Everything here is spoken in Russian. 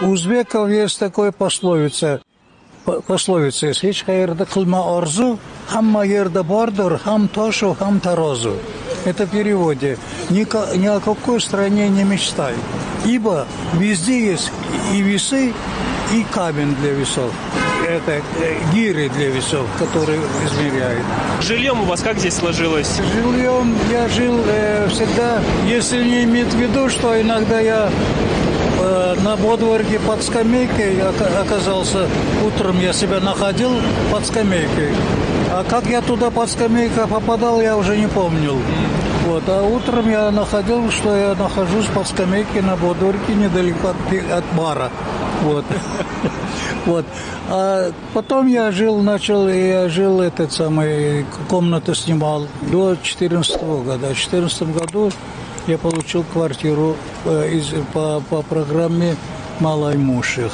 У узбеков есть такая пословица. Пословица есть. Hech qayerda qilma orzu, hamma yerda bordir, ham toshu, ham tarozu. Это в переводе. Ни о какой стране не мечтай. Ибо везде есть и весы, и камень для весов. Это гири для весов, которые измеряют. Жильем у вас как здесь сложилось? Жильем я жил всегда, если не иметь в виду, что иногда я на подворке под скамейкой оказался, утром я себя находил под скамейкой. А как я туда под скамейкой попадал, я уже не помнил. Вот. А утром я находил, что я нахожусь под скамейкой на подворке недалеко от бара. Вот. Вот. А потом я жил, комнату снимал до 2014 года. В 2014 году я получил квартиру по программе малоимущих.